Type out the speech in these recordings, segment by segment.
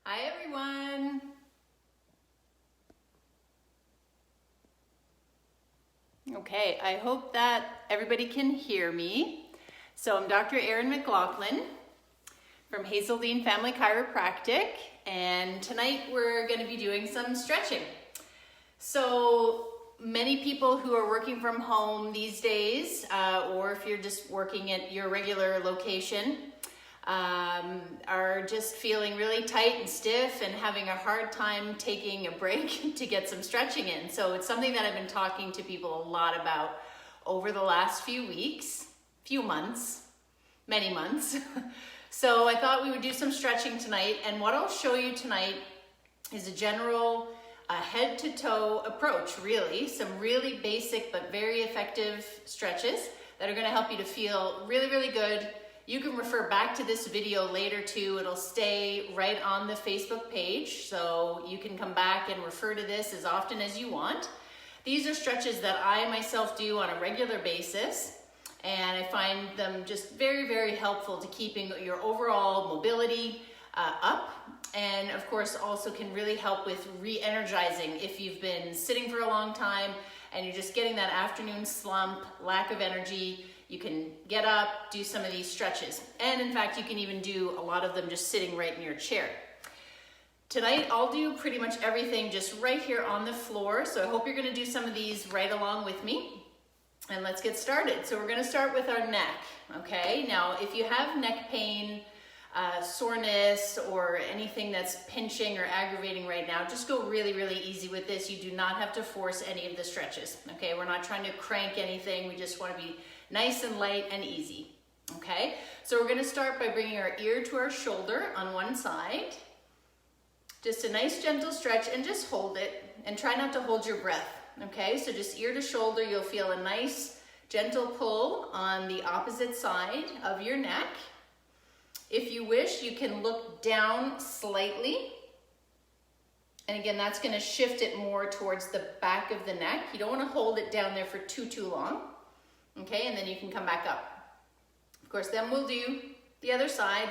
Hi everyone. Okay, I hope that everybody can hear me. So I'm Dr. Erin McLaughlin from Hazeldean Family Chiropractic, and tonight we're going to be doing some stretching. So many people who are working from home these days, or if you're just working at your regular location, are just feeling really tight and stiff and having a hard time taking a break to get some stretching in. So it's something that I've been talking to people a lot about over the last few weeks, many months. So I thought we would do some stretching tonight, and what I'll show you tonight is a general head to toe approach, really. Some really basic but very effective stretches that are going to help you to feel really, really good. You can refer back to this video later too. It'll stay right on the Facebook page, so you can come back and refer to this as often as you want. These are stretches that I myself do on a regular basis, and I find them just very, very helpful to keeping your overall mobility up, and of course also can really help with re-energizing if you've been sitting for a long time and you're just getting that afternoon slump, lack of energy. You can get up, do some of these stretches. And in fact, you can even do a lot of them just sitting right in your chair. Tonight, I'll do pretty much everything just right here on the floor. So I hope you're gonna do some of these right along with me. And let's get started. So we're gonna start with our neck, okay? Now, if you have neck pain, soreness, or anything that's pinching or aggravating right now, just go really, really easy with this. You do not have to force any of the stretches, okay? We're not trying to crank anything. We just wanna be nice and light and easy, okay? So we're gonna start by bringing our ear to our shoulder on one side. Just a nice gentle stretch, and just hold it, and try not to hold your breath, okay? So just ear to shoulder, you'll feel a nice gentle pull on the opposite side of your neck. If you wish, you can look down slightly. And again, that's gonna shift it more towards the back of the neck. You don't wanna hold it down there for too long. Okay, and then you can come back up. Of course, then we'll do the other side.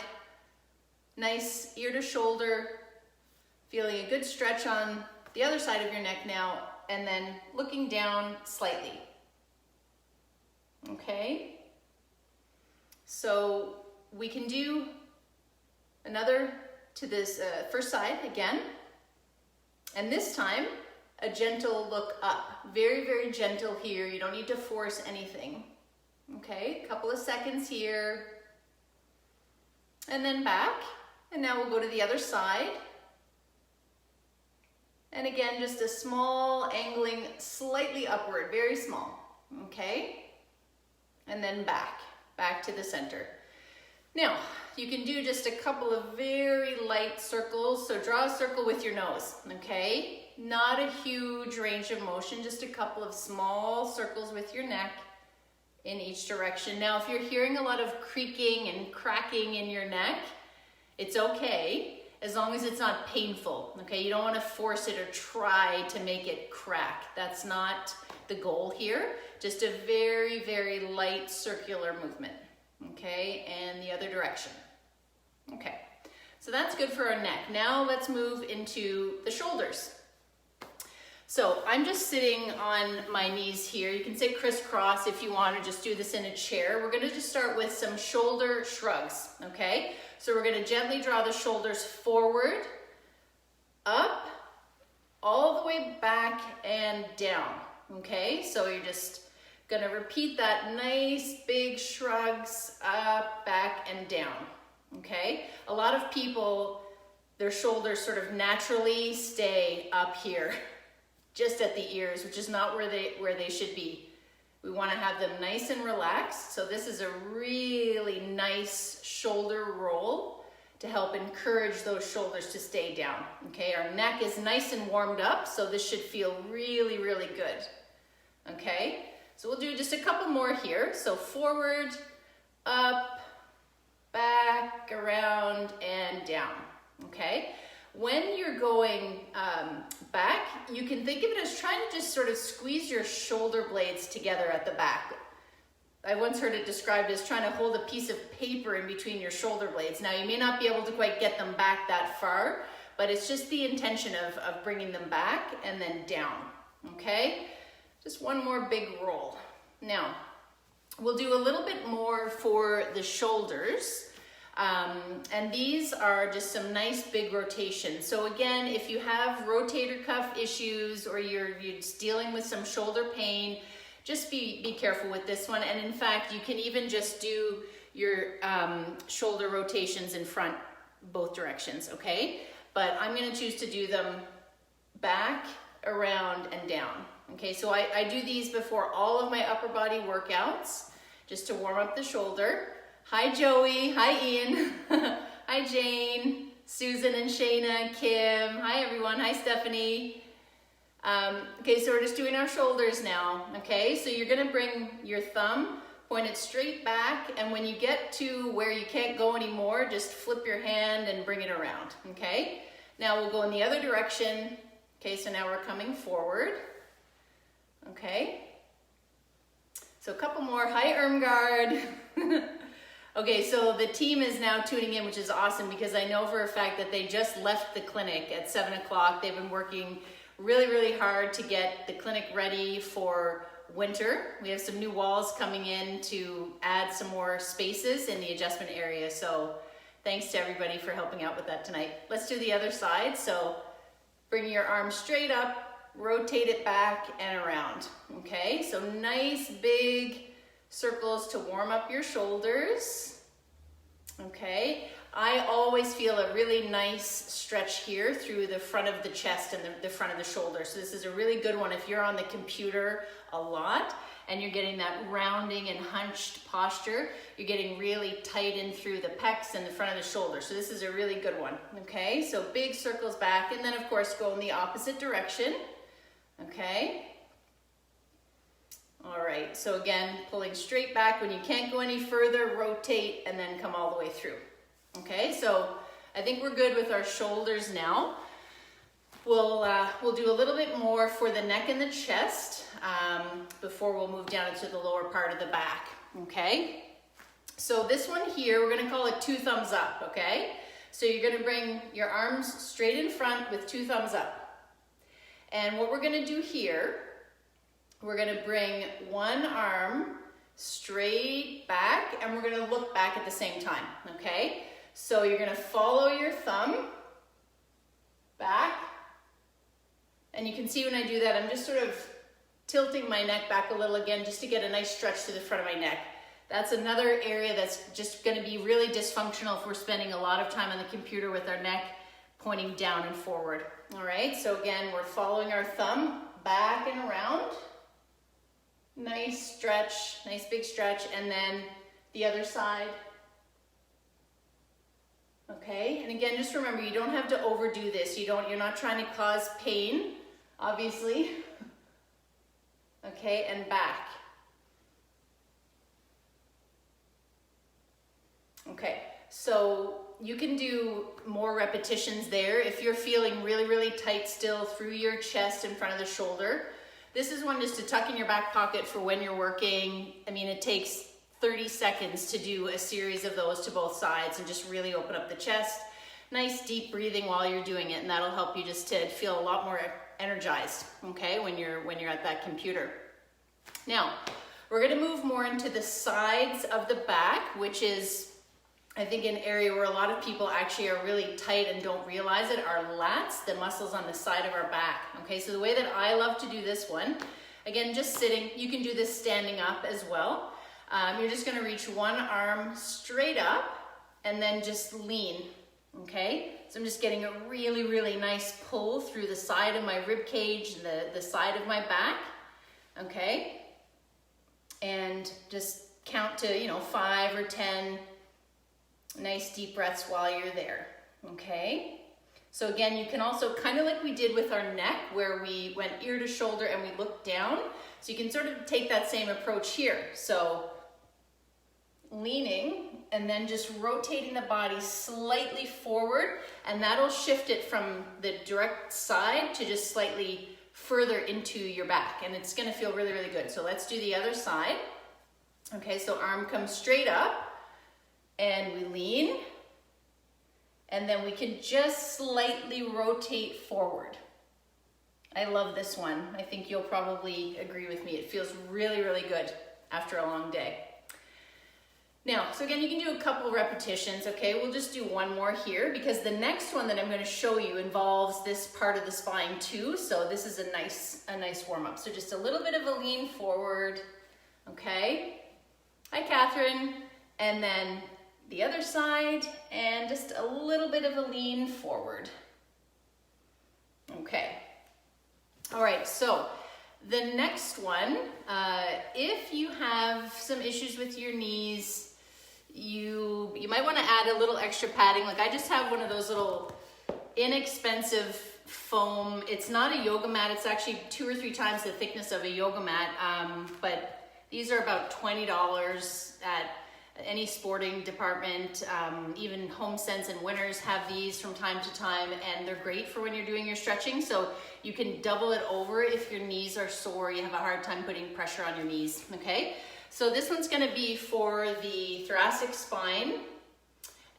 Nice ear to shoulder, feeling a good stretch on the other side of your neck now, and then looking down slightly. Okay, so we can do another to this first side again, and this time a gentle look up. Very, very gentle here. You don't need to force anything. Okay, a couple of seconds here. And then back. And now we'll go to the other side. And again, just a small angling slightly upward, very small. Okay? And then back to the center. Now, you can do just a couple of very light circles. So draw a circle with your nose, okay? Not a huge range of motion, just a couple of small circles with your neck in each direction. Now, if you're hearing a lot of creaking and cracking in your neck, it's okay, as long as it's not painful, okay? You don't want to force it or try to make it crack. That's not the goal here. Just a very, very light circular movement, okay? And the other direction. Okay, so that's good for our neck. Now let's move into the shoulders. So I'm just sitting on my knees here. You can sit crisscross if you want to just do this in a chair. We're going to just start with some shoulder shrugs, okay? So we're going to gently draw the shoulders forward, up, all the way back and down, okay? So you're just going to repeat that nice big shrugs up, back, and down, okay? A lot of people, their shoulders sort of naturally stay up here, just at the ears, which is not where they should be. We want to have them nice and relaxed. So this is a really nice shoulder roll to help encourage those shoulders to stay down. Okay, our neck is nice and warmed up, so this should feel really, really good. Okay, so we'll do just a couple more here. So forward, up, back, around, and down. Okay. When you're going back, you can think of it as trying to just sort of squeeze your shoulder blades together at the back. I once heard it described as trying to hold a piece of paper in between your shoulder blades. Now, you may not be able to quite get them back that far, but it's just the intention of bringing them back and then down, okay? Just one more big roll. Now, we'll do a little bit more for the shoulders. And these are just some nice big rotations. So again, if you have rotator cuff issues or you're just dealing with some shoulder pain, just be careful with this one. And in fact, you can even just do your shoulder rotations in front, both directions, okay? But I'm gonna choose to do them back, around, and down. Okay, so I do these before all of my upper body workouts, just to warm up the shoulder. Hi Joey, hi Ian, hi Jane, Susan and Shayna, Kim, hi everyone, hi Stephanie. Okay, so we're just doing our shoulders now, okay? So you're gonna bring your thumb, point it straight back, and when you get to where you can't go anymore, just flip your hand and bring it around, okay? Now we'll go in the other direction. Okay, so now we're coming forward, okay? So a couple more, hi Irmgard. Okay, so the team is now tuning in, which is awesome because I know for a fact that they just left the clinic at 7 o'clock. They've been working really, really hard to get the clinic ready for winter. We have some new walls coming in to add some more spaces in the adjustment area. So thanks to everybody for helping out with that tonight. Let's do the other side. So bring your arm straight up, rotate it back and around. Okay, so nice big circles to warm up your shoulders. Okay, I always feel a really nice stretch here through the front of the chest and the front of the shoulder. So this is a really good one if you're on the computer a lot and you're getting that rounding and hunched posture. You're getting really tight in through the pecs and the front of the shoulder. So this is a really good one. Okay, so big circles back, and then of course go in the opposite direction. Okay. All right, so again, pulling straight back. When you can't go any further, rotate and then come all the way through. Okay, so I think we're good with our shoulders now. We'll do a little bit more for the neck and the chest before we'll move down into the lower part of the back, okay? So this one here, we're gonna call it 2 thumbs up, okay? So you're gonna bring your arms straight in front with 2 thumbs up. And what we're gonna do here, we're gonna bring one arm straight back and we're gonna look back at the same time, okay? So you're gonna follow your thumb back, and you can see when I do that, I'm just sort of tilting my neck back a little again just to get a nice stretch to the front of my neck. That's another area that's just gonna be really dysfunctional if we're spending a lot of time on the computer with our neck pointing down and forward. All right, so again, we're following our thumb back and around. Nice stretch, nice big stretch, and then the other side. Okay, and again, just remember, you don't have to overdo this. You're not trying to cause pain, obviously. Okay, and back. Okay, so you can do more repetitions there if you're feeling really, really tight still through your chest in front of the shoulder. This is one just to tuck in your back pocket for when you're working. I mean, it takes 30 seconds to do a series of those to both sides and just really open up the chest. Nice deep breathing while you're doing it, and that'll help you just to feel a lot more energized, okay, when you're at that computer. Now, we're gonna move more into the sides of the back, which is, I think, an area where a lot of people actually are really tight and don't realize it. Our lats, the muscles on the side of our back. Okay, so the way that I love to do this one, again, just sitting, you can do this standing up as well. You're just gonna reach one arm straight up and then just lean, okay? So I'm just getting a really, really nice pull through the side of my rib cage, the side of my back, okay? And just count to, 5 or 10 nice deep breaths while you're there, okay? So again, you can also, kind of like we did with our neck, where we went ear to shoulder and we looked down, so you can sort of take that same approach here. So leaning and then just rotating the body slightly forward, and that'll shift it from the direct side to just slightly further into your back, and it's gonna feel really, really good. So let's do the other side. Okay, so arm comes straight up and we lean, And then we can just slightly rotate forward. I love this one. I think you'll probably agree with me. It feels really, really good after a long day. Now, so again, you can do a couple repetitions, okay? We'll just do one more here because the next one that I'm gonna show you involves this part of the spine too. So this is a nice warm-up. So just a little bit of a lean forward, okay? Hi, Catherine. And then the other side, and just a little bit of a lean forward. Okay. All right, so the next one, if you have some issues with your knees, you might want to add a little extra padding. Like I just have one of those little inexpensive foam. It's not a yoga mat. It's actually 2 or 3 times the thickness of a yoga mat. But these are about $20 at any sporting department. Even Home Sense and Winners have these from time to time, and they're great for when you're doing your stretching. So you can double it over if your knees are sore, you have a hard time putting pressure on your knees, okay? So this one's gonna be for the thoracic spine,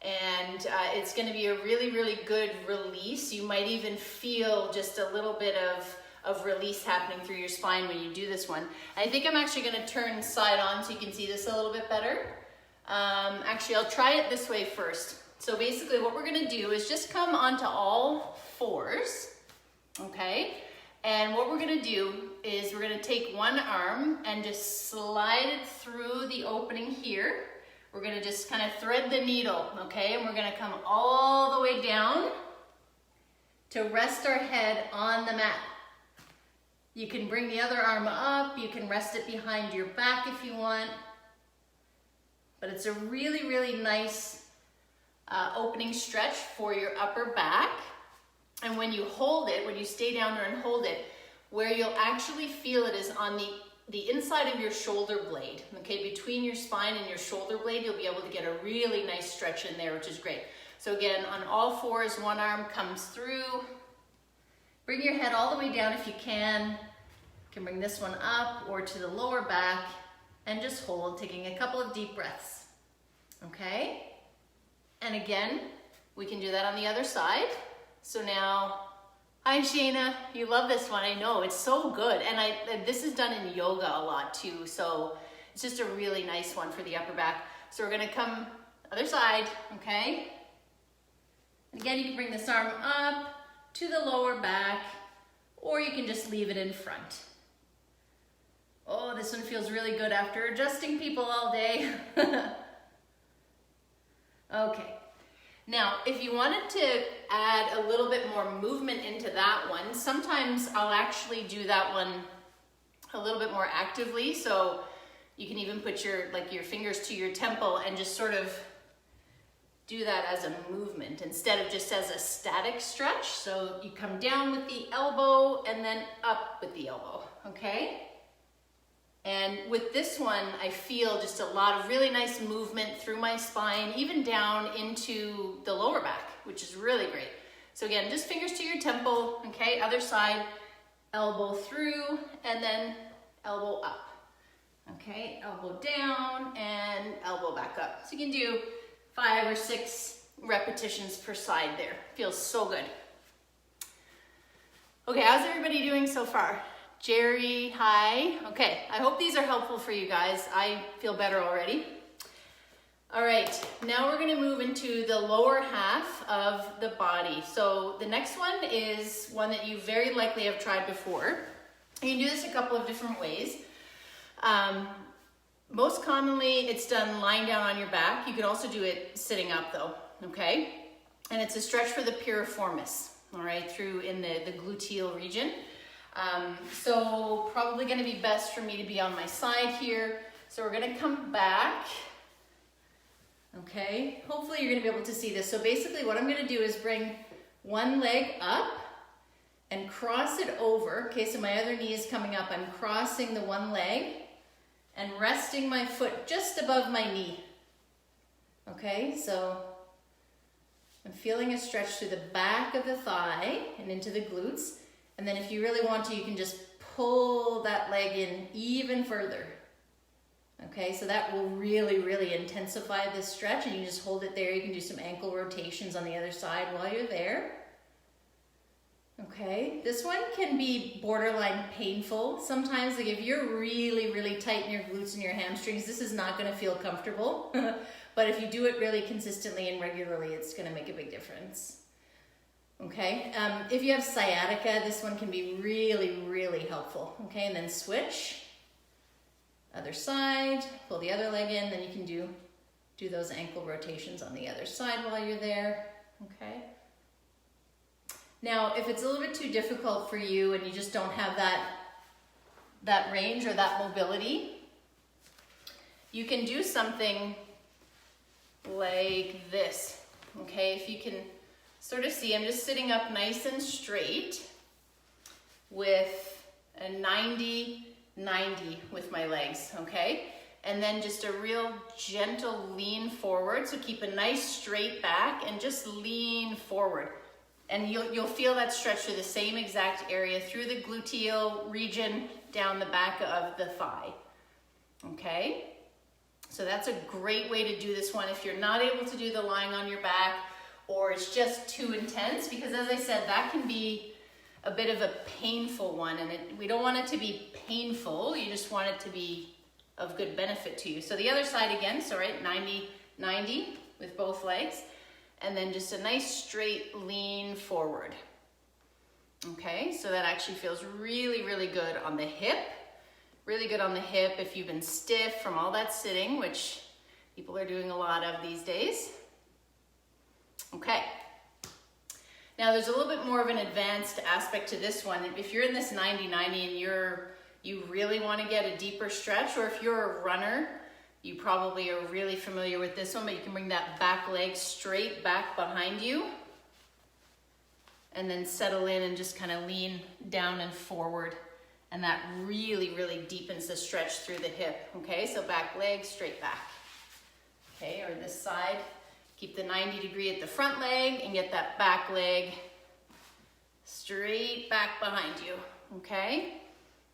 and it's gonna be a really, really good release. You might even feel just a little bit of release happening through your spine when you do this one. I think I'm actually gonna turn side on so you can see this a little bit better. Actually, I'll try it this way first. So basically what we're gonna do is just come onto all fours, okay? And what we're gonna do is we're gonna take one arm and just slide it through the opening here. We're gonna just kind of thread the needle, okay? And we're gonna come all the way down to rest our head on the mat. You can bring the other arm up, you can rest it behind your back if you want. But it's a really, really nice opening stretch for your upper back. And when you hold it, when you stay down there and hold it, where you'll actually feel it is on the inside of your shoulder blade, okay? Between your spine and your shoulder blade, you'll be able to get a really nice stretch in there, which is great. So again, on all fours, one arm comes through. Bring your head all the way down if you can. You can bring this one up or to the lower back and just hold, taking a couple of deep breaths, okay? And again, we can do that on the other side. So now, hi Shayna, you love this one, I know, it's so good. And this is done in yoga a lot too, so it's just a really nice one for the upper back. So we're gonna come other side, okay? And again, you can bring this arm up to the lower back, or you can just leave it in front. Oh, this one feels really good after adjusting people all day. Okay. Now, if you wanted to add a little bit more movement into that one, sometimes I'll actually do that one a little bit more actively. So you can even put your fingers to your temple and just sort of do that as a movement instead of just as a static stretch. So you come down with the elbow and then up with the elbow, okay? And with this one, I feel just a lot of really nice movement through my spine, even down into the lower back, which is really great. So again, just fingers to your temple, okay? Other side, elbow through, and then elbow up. Okay, elbow down and elbow back up. So you can do 5 or 6 repetitions per side there. Feels so good. Okay, how's everybody doing so far? Jerry, hi. Okay, I hope these are helpful for you guys. I feel better already. All right, now we're gonna move into the lower half of the body. So the next one is one that you very likely have tried before. You can do this a couple of different ways. Most commonly, it's done lying down on your back. You can also do it sitting up though, okay? And it's a stretch for the Piriformis, all right, through in the gluteal region. So probably gonna be best for me to be on my side here. So we're gonna come back, okay? Hopefully you're gonna be able to see this. So basically what I'm gonna do is bring one leg up and cross it over. Okay, so my other knee is coming up. I'm crossing the one leg and resting my foot just above my knee. Okay, so I'm feeling a stretch through the back of the thigh and into the glutes. And then if you really want to, you can just pull that leg in even further. Okay, so that will really, really intensify this stretch, and you just hold it there. You can do some ankle rotations on the other side while you're there. Okay, this one can be borderline painful sometimes. Like if you're really, really tight in your glutes and your hamstrings, this is not going to feel comfortable. But if you do it really consistently and regularly, it's going to make a big difference. Okay, if you have sciatica, this one can be really, really helpful. Okay, and then switch. Other side, pull the other leg in, then you can do those ankle rotations on the other side while you're there. Okay. Now, if it's a little bit too difficult for you and you just don't have that range or that mobility, you can do something like this. Okay, if you can sort of see, I'm just sitting up nice and straight with a 90 with my legs, okay? And then just a real gentle lean forward. So keep a nice straight back and just lean forward. And you'll feel that stretch through the same exact area, through the gluteal region, down the back of the thigh, okay? So that's a great way to do this one if you're not able to do the lying on your back, or it's just too intense, because as I said, that can be a bit of a painful one, and we don't want it to be painful, you just want it to be of good benefit to you. So the other side again, so right, 90 with both legs, and then just a nice straight lean forward. Okay, so that actually feels really, really good on the hip, really good on the hip if you've been stiff from all that sitting, which people are doing a lot of these days. Okay. Now there's a little bit more of an advanced aspect to this one. If you're in this 90-90 and you really want to get a deeper stretch, or if you're a runner, you probably are really familiar with this one, but you can bring that back leg straight back behind you and then settle in and just kind of lean down and forward. And that really, really deepens the stretch through the hip. Okay, so back leg, straight back. Okay, or this side. Keep the 90 degree at the front leg and get that back leg straight back behind you, okay?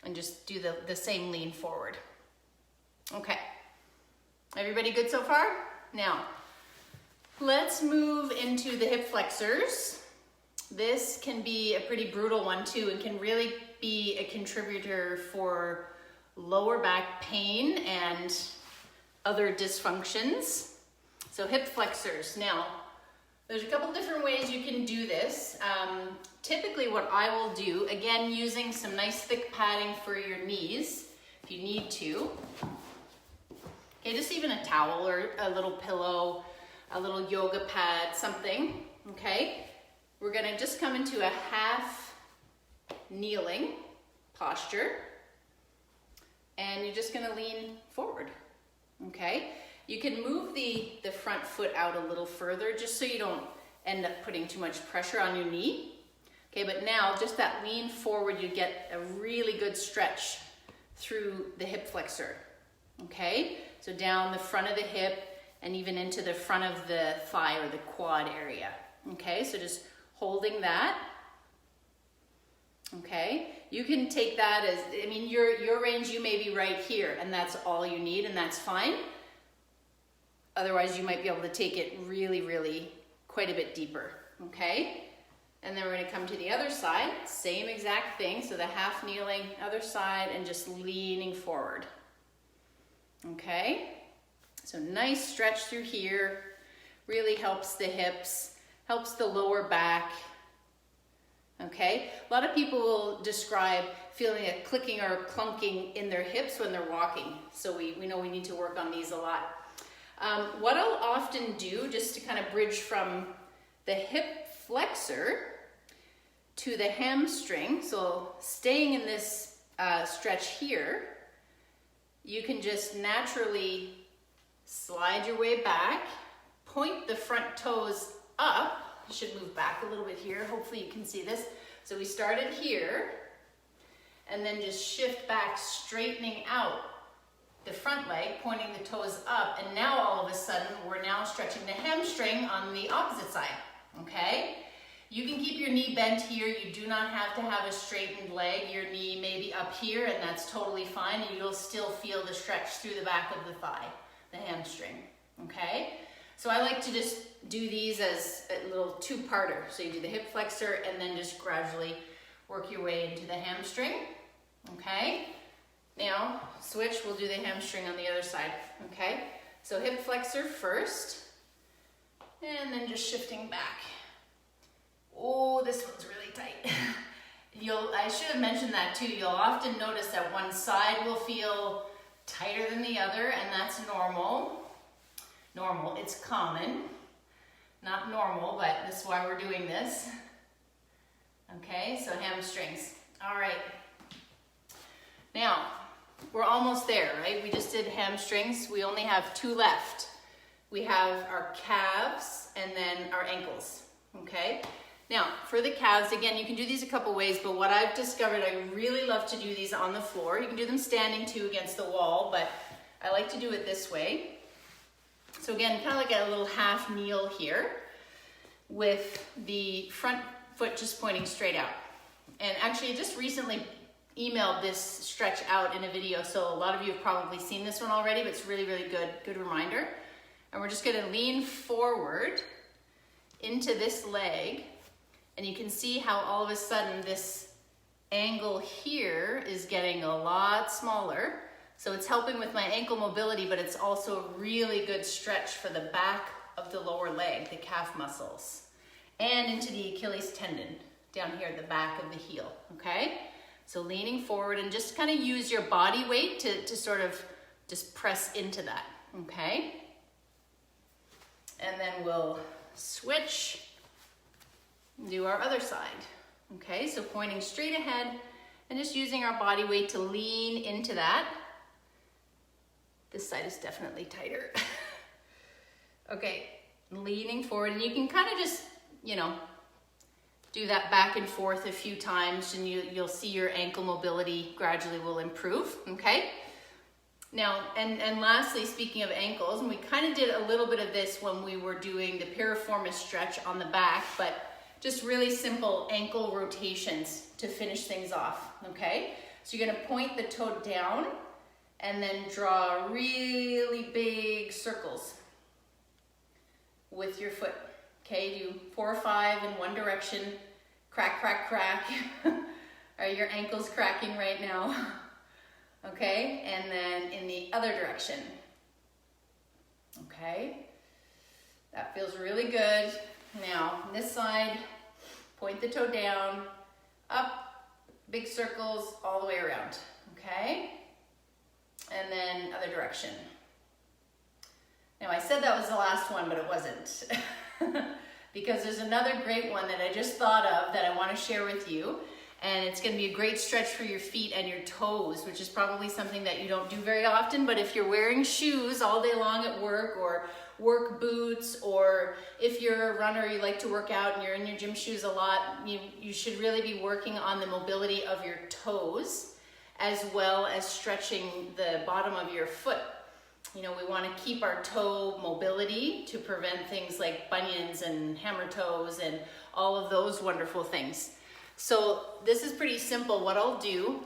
And just do the same lean forward. Okay, everybody good so far? Now, let's move into the hip flexors. This can be a pretty brutal one too, and can really be a contributor for lower back pain and other dysfunctions. So hip flexors. Now, there's a couple different ways you can do this. Typically what I will do, again, using some nice thick padding for your knees, if you need to. Okay, just even a towel or a little pillow, a little yoga pad, something, okay? We're gonna just come into a half kneeling posture, and you're just gonna lean forward, okay? You can move the front foot out a little further just so you don't end up putting too much pressure on your knee. Okay, but now just that lean forward, you get a really good stretch through the hip flexor. Okay, so down the front of the hip and even into the front of the thigh or the quad area. Okay, so just holding that. Okay, you can take that as, I mean, your range, you may be right here and that's all you need, and that's fine. Otherwise, you might be able to take it really, really quite a bit deeper, okay? And then we're gonna come to the other side, same exact thing. So the half kneeling, other side, and just leaning forward, okay? So nice stretch through here, really helps the hips, helps the lower back, okay? A lot of people will describe feeling a clicking or clunking in their hips when they're walking. So we know we need to work on these a lot. What I'll often do, just to kind of bridge from the hip flexor to the hamstring, so staying in this stretch here, you can just naturally slide your way back, point the front toes up. You should move back a little bit here. Hopefully you can see this. So we started here, and then just shift back, straightening out the front leg, pointing the toes up, and now all of a sudden we're now stretching the hamstring on the opposite side, okay? You can keep your knee bent here. You do not have to have a straightened leg. Your knee may be up here, and that's totally fine, and you'll still feel the stretch through the back of the thigh, the hamstring, okay? So I like to just do these as a little two-parter. So you do the hip flexor and then just gradually work your way into the hamstring, okay? Now, switch, we'll do the hamstring on the other side, okay? So hip flexor first, and then just shifting back. Oh, this one's really tight. I should have mentioned that too. You'll often notice that one side will feel tighter than the other, and that's normal. Normal, it's common. Not normal, but this is why we're doing this. Okay, so hamstrings. All right. Now, we're almost there, right? We just did hamstrings. We only have two left. We have our calves and then our ankles, okay? Now, for the calves, again, you can do these a couple ways, but what I've discovered, I really love to do these on the floor. You can do them standing too against the wall, but I like to do it this way. So again, kind of like a little half kneel here with the front foot just pointing straight out. And actually, I just recently emailed this stretch out in a video, so a lot of you have probably seen this one already, but it's really, really good reminder. And we're just gonna lean forward into this leg, and you can see how all of a sudden this angle here is getting a lot smaller. So it's helping with my ankle mobility, but it's also a really good stretch for the back of the lower leg, the calf muscles, and into the Achilles tendon down here at the back of the heel, okay? So leaning forward and just kind of use your body weight to sort of just press into that, okay? And then we'll switch, do our other side, okay? So pointing straight ahead and just using our body weight to lean into that. This side is definitely tighter. Okay, leaning forward, and you can kind of just, you know, do that back and forth a few times, and you'll see your ankle mobility gradually will improve, okay? Now, and lastly, speaking of ankles, and we kind of did a little bit of this when we were doing the Piriformis stretch on the back, but just really simple ankle rotations to finish things off, okay? So you're gonna point the toe down and then draw really big circles with your foot, okay? Do 4 or 5 in one direction, crack, crack, crack. Are your ankles cracking right now? Okay, and then in the other direction. Okay, that feels really good. Now, on this side, point the toe down, up, big circles all the way around, okay? And then other direction. Now, I said that was the last one, but it wasn't. Because there's another great one that I just thought of that I want to share with you. And it's going to be a great stretch for your feet and your toes, which is probably something that you don't do very often. But if you're wearing shoes all day long at work, or work boots, or if you're a runner, you like to work out and you're in your gym shoes a lot, you should really be working on the mobility of your toes, as well as stretching the bottom of your foot. You know, we want to keep our toe mobility to prevent things like bunions and hammer toes and all of those wonderful things. So this is pretty simple. What I'll do,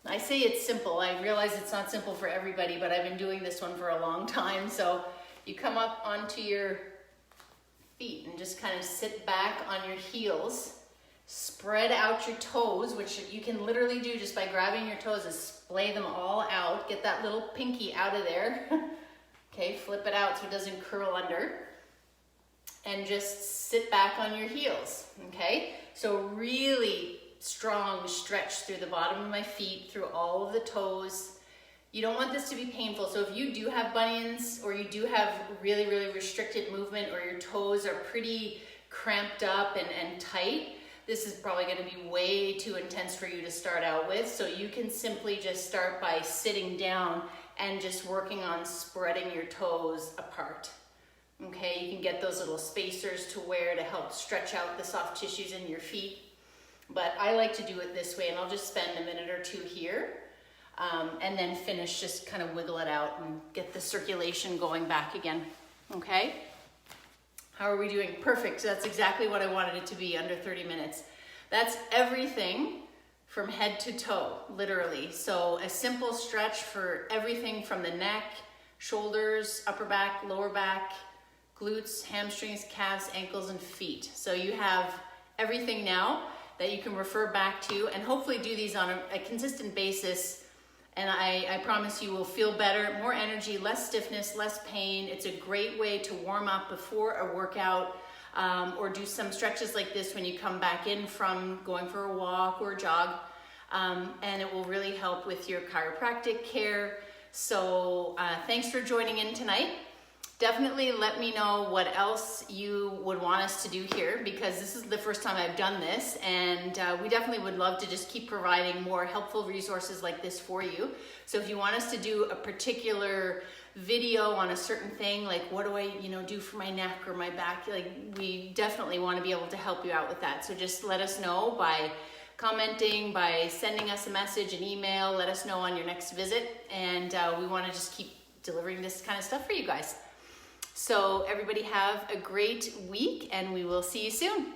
I say it's simple. I realize it's not simple for everybody, but I've been doing this one for a long time. So you come up onto your feet and just kind of sit back on your heels, spread out your toes, which you can literally do just by grabbing your toes and splay them all out. Get that little pinky out of there. Okay, flip it out so it doesn't curl under. And just sit back on your heels, okay? So really strong stretch through the bottom of my feet, through all of the toes. You don't want this to be painful. So if you do have bunions, or you do have really, really restricted movement, or your toes are pretty cramped up and tight, this is probably gonna be way too intense for you to start out with. So you can simply just start by sitting down and just working on spreading your toes apart. Okay, you can get those little spacers to wear to help stretch out the soft tissues in your feet. But I like to do it this way, and I'll just spend a minute or two here, and then finish, just kind of wiggle it out and get the circulation going back again, okay? How are we doing? Perfect. That's exactly what I wanted it to be, under 30 minutes. That's everything from head to toe, literally. So a simple stretch for everything from the neck, shoulders, upper back, lower back, glutes, hamstrings, calves, ankles, and feet. So you have everything now that you can refer back to, and hopefully do these on a consistent basis. And I promise you will feel better, more energy, less stiffness, less pain. It's a great way to warm up before a workout, or do some stretches like this when you come back in from going for a walk or a jog. And it will really help with your chiropractic care. So thanks for joining in tonight. Definitely let me know what else you would want us to do here, because this is the first time I've done this, and we definitely would love to just keep providing more helpful resources like this for you. So if you want us to do a particular video on a certain thing, like what do I do for my neck or my back, like we definitely want to be able to help you out with that. So just let us know by commenting, by sending us a message, an email. Let us know on your next visit, and we want to just keep delivering this kind of stuff for you guys. So everybody have a great week, and we will see you soon.